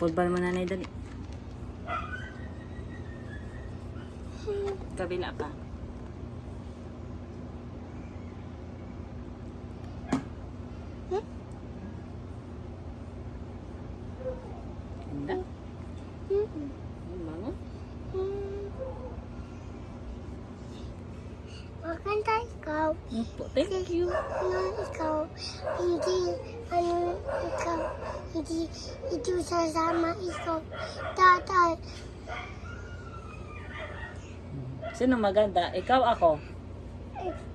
Football mo nanay dali. Kabila pa. Ganda. Bango. Maganda ikaw. Thank you. Ikaw, hindi sasama ikaw. Tatay. Sino maganda? Ikaw, ako?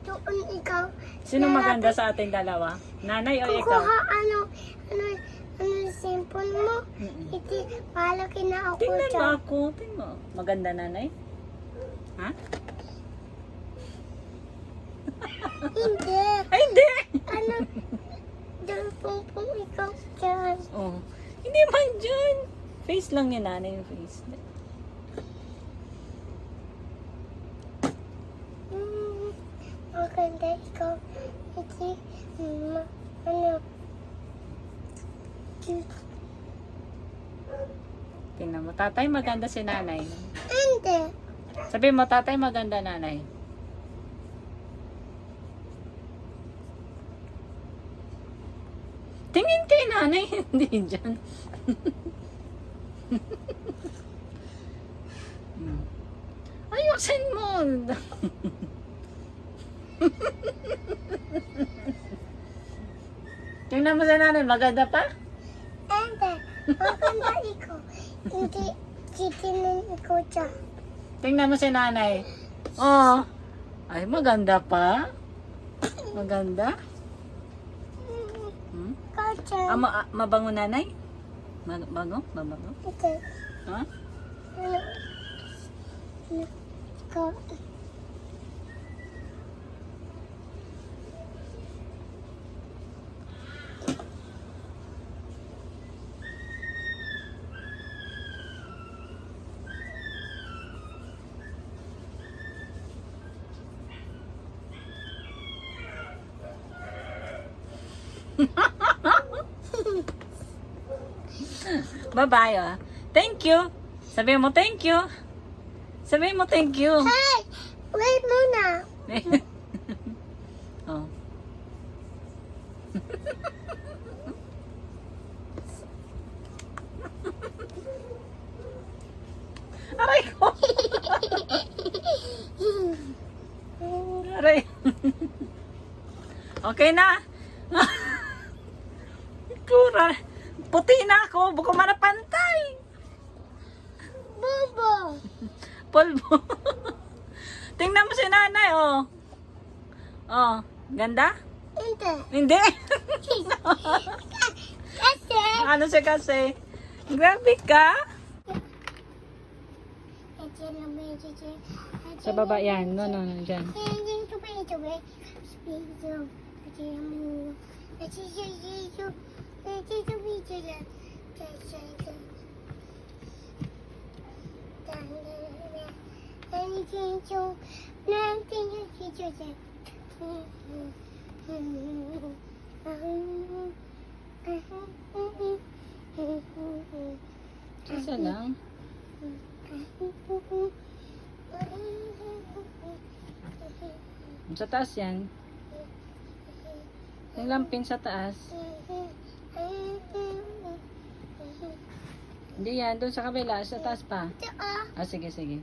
Doon ikaw. Sino maganda sa ating dalawa? Nanay o ikaw? Kukuha ano cellphone mo. Hindi, malaki na ako Tingnan mo dyan. ako. Tingnan mo. Maganda nanay? Ha? Hindi. Ay, hindi! Ano, doon pong ikaw dyan. Oh. Hindi man dyan. Face lang ni nanay yung face. Maganda ikaw. Hindi, ano, cute. Tingnan mo. Tatay, maganda si nanay. Hindi. Sabi mo, tatay, maganda nanay. Tingin kay nanay, hindi dyan. Ayusin mo. Tingnan mo sa nanay, maganda pa? Hindi. Maganda ikaw. Hindi, titinin ikaw dyan. Tingnan mo si nanay. Oh. Ay, maganda pa. Maganda. Ikaw dyan. Mabango nanay? Mabango? Mabango? Hindi. Ha? Ano? Ikaw. Bye-bye, oh. Thank you. Sabi mo thank you. Sabi mo thank you. Hey! Wait muna. Oh. Aray ko. Aray. Okay na. Kura. Puti na ako. Buko man na pantay. Bobo. Polvo. Tingnan mo si nanay, oh. Oh, ganda? Hindi. Hindi. Kasi. Ano siya kasi? Grabe ka. Sa baba yan. No, dyan. Isa lang. Sa taas yan. Yung lampin sa taas. Hindi yan. Doon sa kabila. Sa taas pa. Ah, sige, sige.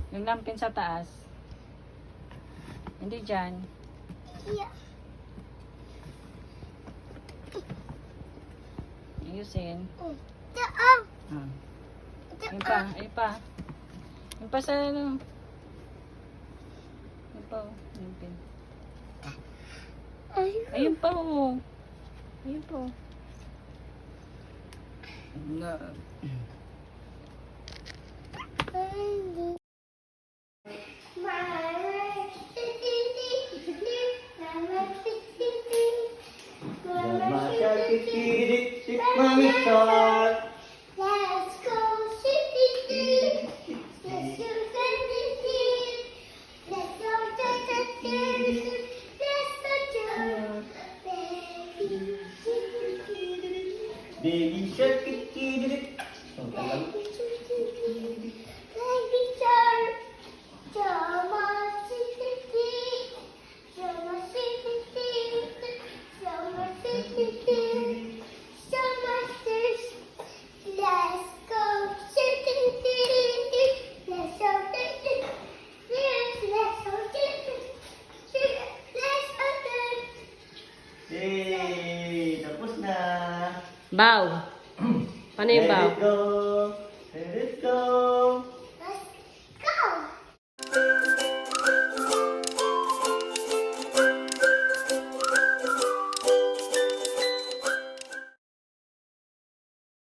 Yung lampin sa taas. Hindi dyan. Ayusin. Ah. Yung pa. Ayun pa. Yung pa sa ano. Yung pa. Yung pin. Ayun pa oh. Ayun pa oh. Tick, Mommy Shark. Let's go shooting. Let's go shooting. Let's go shooting. Let's go baby. Baby shark, tick. Ang tagal. Baby shark. Jama shooting. Jama shooting. Jama shooting. Jama shooting. Let's go shooting. Let's go shooting. Let's go shooting. Let's go shooting. Yay! Tapos na. Bow. Paano yung bow? Let it go. Let it go.